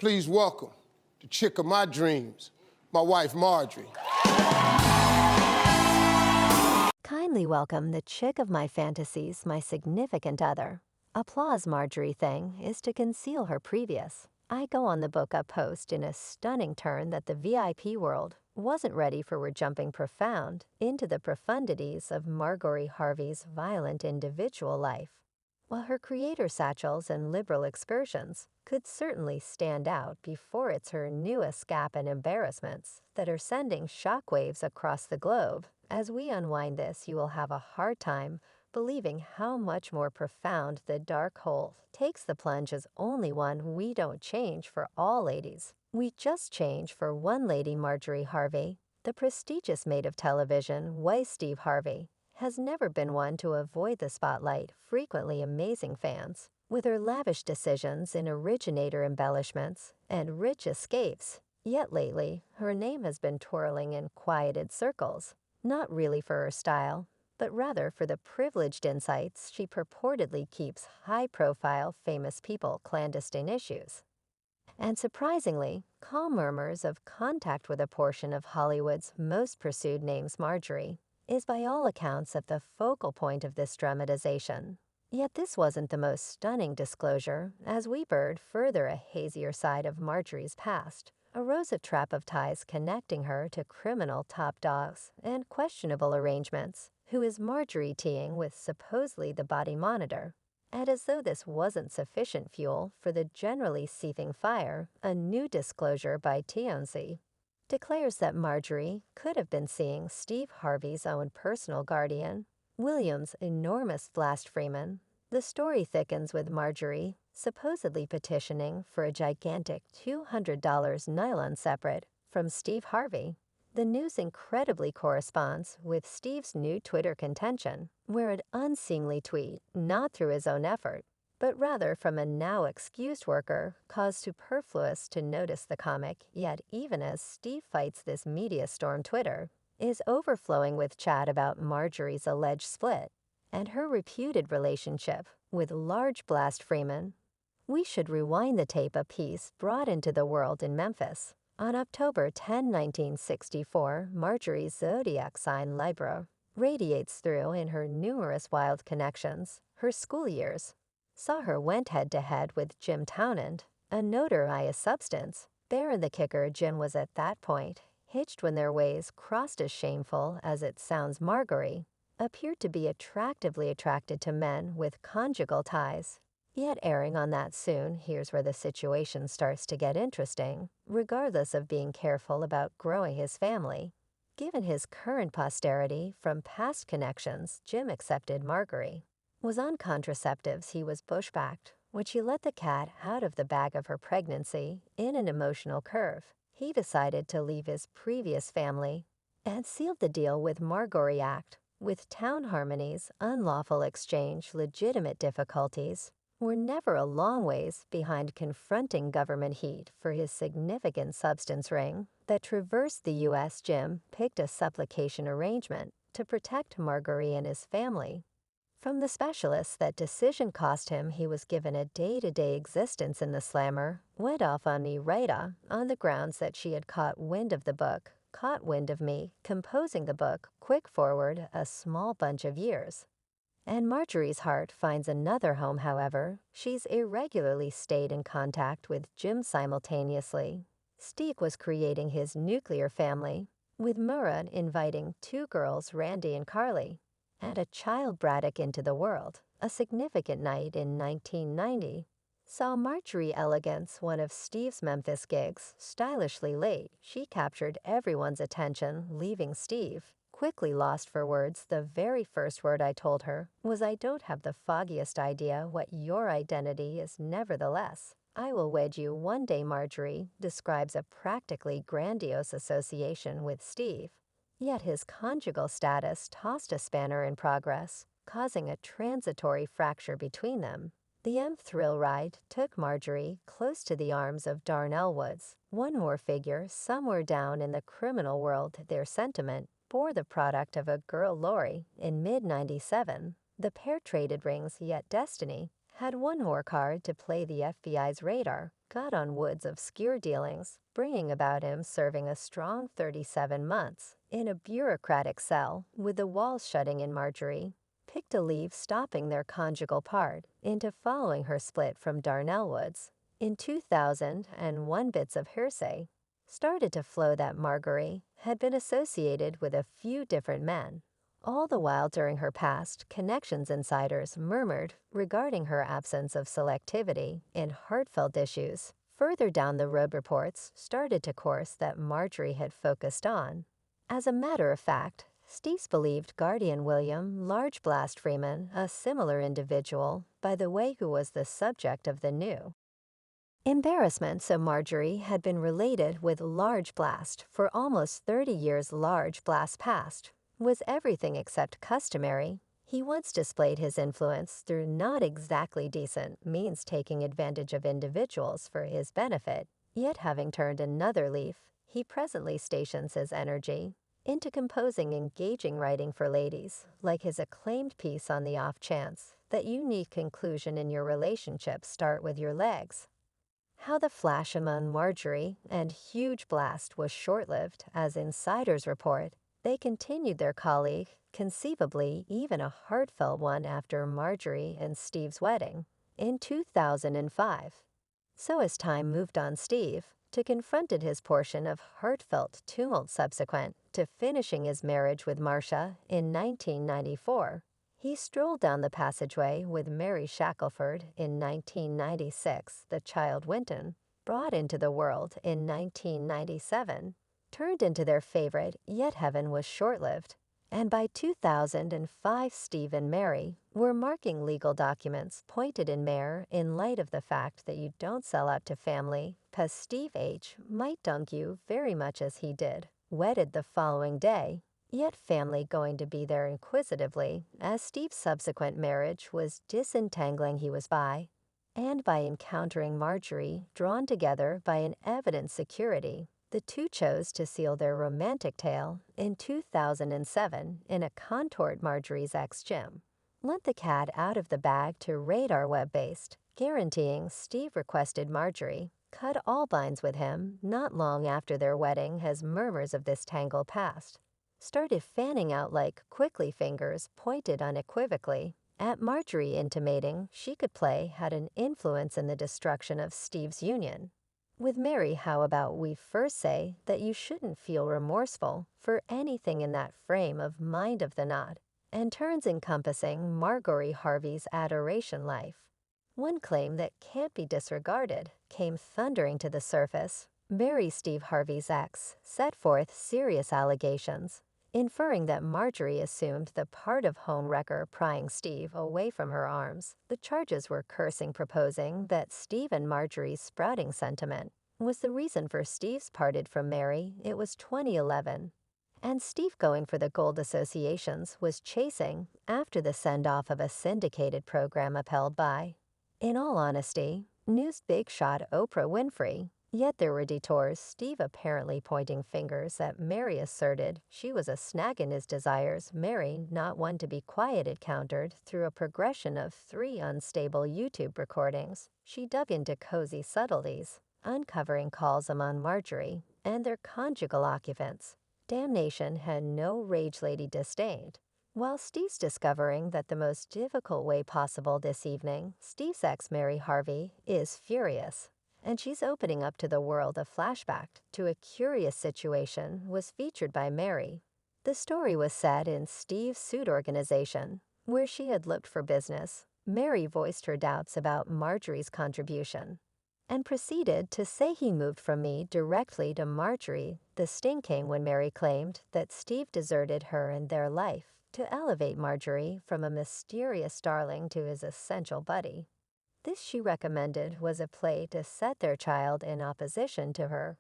Please welcome the chick of my dreams, my wife, Marjorie. Kindly welcome the chick of my fantasies, my significant other. Applause Marjorie thing is to conceal her previous. I go on the book up post in a stunning turn that the VIP world wasn't ready for. We're jumping profound into the profundities of Marjorie Harvey's violent individual life. While her creator satchels and liberal excursions could certainly stand out before, it's her newest gap and embarrassments that are sending shockwaves across the globe. As we unwind this, you will have a hard time believing how much more profound the dark hole takes the plunge as only one we don't change for all ladies. We just change for one lady. Marjorie Harvey, the prestigious maid of television, wife Steve Harvey, has never been one to avoid the spotlight, frequently amazing fans. With her lavish decisions in originator embellishments and rich escapes, yet lately her name has been twirling in quieted circles, not really for her style, but rather for the privileged insights she purportedly keeps high-profile famous people clandestine issues. And surprisingly, calm murmurs of contact with a portion of Hollywood's most pursued names. Marjorie is by all accounts at the focal point of this dramatization. Yet this wasn't the most stunning disclosure, as we bird further a hazier side of Marjorie's past, a rosive trap of ties connecting her to criminal top dogs and questionable arrangements. Who is Marjorie teeing with supposedly the body monitor? And as though this wasn't sufficient fuel for the generally seething fire, a new disclosure by TMZ declares that Marjorie could have been seeing Steve Harvey's own personal guardian, William's enormous Blast Freeman. The story thickens with Marjorie supposedly petitioning for a gigantic $200 nylon separate from Steve Harvey. The news incredibly corresponds with Steve's new Twitter contention, where an unseemly tweet, not through his own effort, but rather from a now excused worker, caused Superfluous to notice the comic. Yet even as Steve fights this media storm, Twitter is overflowing with chat about Marjorie's alleged split and her reputed relationship with large Blast Freeman. We should rewind the tape. A piece brought into the world in Memphis on October 10, 1964, Marjorie's zodiac sign Libra radiates through in her numerous wild connections. Her school years saw her went head-to-head with Jim Townend, a notorious substance bearer. The kicker, Jim was at that point hitched when their ways crossed. As shameful as it sounds, Marjorie appeared to be attractively attracted to men with conjugal ties. Yet erring on that soon, here's where the situation starts to get interesting. Regardless of being careful about growing his family, given his current posterity from past connections, Jim accepted Marjorie was on contraceptives. He was bushbacked, which he let the cat out of the bag of her pregnancy. In an emotional curve, he decided to leave his previous family and sealed the deal with Marjorie Act. With Town Harmony's unlawful exchange, legitimate difficulties were never a long ways behind confronting government heat for his significant substance ring that traversed the U.S. Jim picked a supplication arrangement to protect Marjorie and his family. From the specialists that decision cost him, he was given a day-to-day existence in the slammer, went off on Irida on the grounds that she had caught wind of the book, caught wind of me, composing the book, quick forward a small bunch of years. And Marjorie's heart finds another home. However, she's irregularly stayed in contact with Jim simultaneously. Steve was creating his nuclear family, with Murrah inviting two girls, Randy and Carly, and a child, Braddock, into the world. A significant night in 1990 saw Marjorie elegance one of Steve's Memphis gigs. Stylishly late, she captured everyone's attention, leaving Steve quickly lost for words. The very first word I told her was, "I don't have the foggiest idea what your identity is. Nevertheless, I will wed you one day." Marjorie describes a practically grandiose association with Steve. Yet his conjugal status tossed a spanner in progress, causing a transitory fracture between them. The thrill ride took Marjorie close to the arms of Darnell Woods, one more figure somewhere down in the criminal world. Their sentiment bore the product of a girl, Lori. In mid-97, the pair traded rings, yet destiny had one more card to play. The FBI's radar got on Wood's obscure dealings, bringing about him serving a strong 37 months in a bureaucratic cell with the walls shutting in. Marjorie picked a leave, stopping their conjugal part into following her split from Darnell Woods. In 2001, bits of hearsay started to flow that Marjorie had been associated with a few different men. All the while during her past, connections insiders murmured regarding her absence of selectivity in heartfelt issues. Further down the road, reports started to course that Marjorie had focused on. As a matter of fact, Steve's believed guardian William Large Blast Freeman, a similar individual, by the way, who was the subject of the new embarrassment. So Marjorie had been related with Large Blast for almost 30 years. Large Blast past was everything except customary. He once displayed his influence through not exactly decent means, taking advantage of individuals for his benefit. Yet, having turned another leaf, he presently stations his energy into composing engaging writing for ladies, like his acclaimed piece on the off chance that you need conclusion in your relationship start with your legs. How the flash among Marjorie and Huge Blast was short-lived, as insiders report. They continued their colleague, conceivably even a heartfelt one, after Marjorie and Steve's wedding in 2005. So as time moved on, Steve confronted his portion of heartfelt tumult subsequent to finishing his marriage with Marcia in 1994. He strolled down the passageway with Mary Shackelford in 1996. The child Winton, brought into the world in 1997, turned into their favorite, yet heaven was short-lived. And by 2005, Steve and Mary were marking legal documents pointed in Mare in light of the fact that you don't sell out to family, 'cause Steve H. might dunk you very much as he did. Wedded the following day, yet family going to be there inquisitively, as Steve's subsequent marriage was disentangling. He was by, and by encountering Marjorie, drawn together by an evident security. The two chose to seal their romantic tale in 2007 in a contoured Marjorie's ex-Jim let the cat out of the bag to radar web-based, guaranteeing Steve requested Marjorie cut all binds with him not long after their wedding, as murmurs of this tangle past started fanning out like quickly, fingers pointed unequivocally at Marjorie, intimating she could play had an influence in the destruction of Steve's union with Mary. How about we first say that you shouldn't feel remorseful for anything in that frame of mind of the knot and turns encompassing Marjorie Harvey's adoration life. One claim that can't be disregarded came thundering to the surface. Mary, Steve Harvey's ex, set forth serious allegations, inferring that Marjorie assumed the part of home wrecker, prying Steve away from her arms. The charges were cursing, proposing that Steve and Marjorie's sprouting sentiment was the reason for Steve's parted from Mary. It was 2011, and Steve, going for the gold associations, was chasing after the send-off of a syndicated program upheld by, in all honesty, news big shot Oprah Winfrey. Yet there were detours, Steve apparently pointing fingers at Mary, asserted she was a snag in his desires. Mary, not one to be quieted, countered through a progression of 3 unstable YouTube recordings. She dug into cozy subtleties, uncovering calls among Marjorie and their conjugal occupants. Damnation had no rage lady disdained. While Steve's discovering that the most difficult way possible this evening, Steve's ex, Mary Harvey, is furious, and she's opening up to the world. A flashback to a curious situation was featured by Mary. The story was set in Steve's suit organization, where she had looked for business. Mary voiced her doubts about Marjorie's contribution and proceeded to say he moved from me directly to Marjorie. The sting came when Mary claimed that Steve deserted her and their life to elevate Marjorie from a mysterious darling to his essential buddy. This, she recommended, was a play to set their child in opposition to her.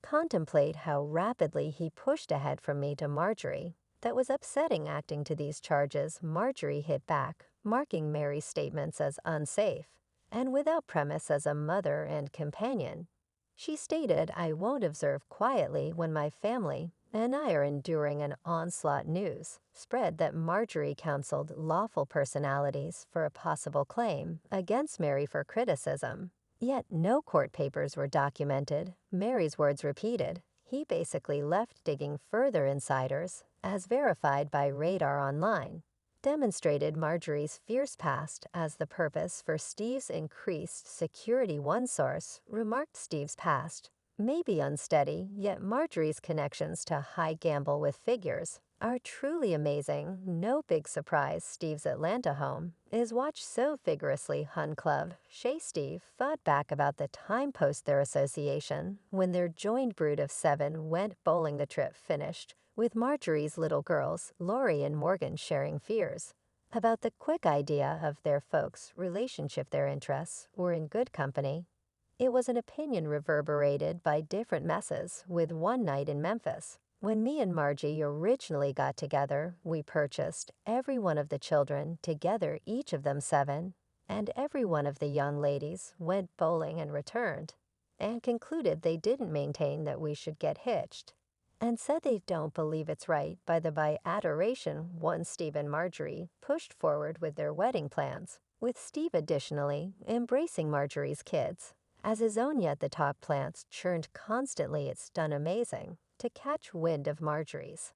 Contemplate how rapidly he pushed ahead from me to Marjorie. That was upsetting. Acting to these charges, Marjorie hit back, marking Mary's statements as unsafe and without premise as a mother and companion. She stated, "I won't observe quietly when my family and I are enduring an onslaught." News spread that Marjorie counseled lawful personalities for a possible claim against Mary for criticism. Yet no court papers were documented, Mary's words repeated. He basically left digging further insiders, as verified by radar online, demonstrated Marjorie's fierce past as the purpose for Steve's increased security. One source remarked Steve's past may be unsteady, yet Marjorie's connections to high gamble with figures are truly amazing. No big surprise Steve's Atlanta home is watched so vigorously. Hun Club, Shay Steve fought back about the time post their association when their joined brood of 7 went bowling. The trip finished with Marjorie's little girls, Lori and Morgan, sharing fears about the quick idea of their folks' relationship. Their interests were in good company. It was an opinion reverberated by different messes. With one night in Memphis, when me and Margie originally got together, we purchased every one of the children together, each of them 7, and every one of the young ladies went bowling and returned, and concluded they didn't maintain that we should get hitched, and said they don't believe it's right. By adoration, once Steve and Marjorie pushed forward with their wedding plans, with Steve additionally embracing Marjorie's kids as his own. Yet the top plants churned constantly. It's done amazing to catch wind of Marjorie's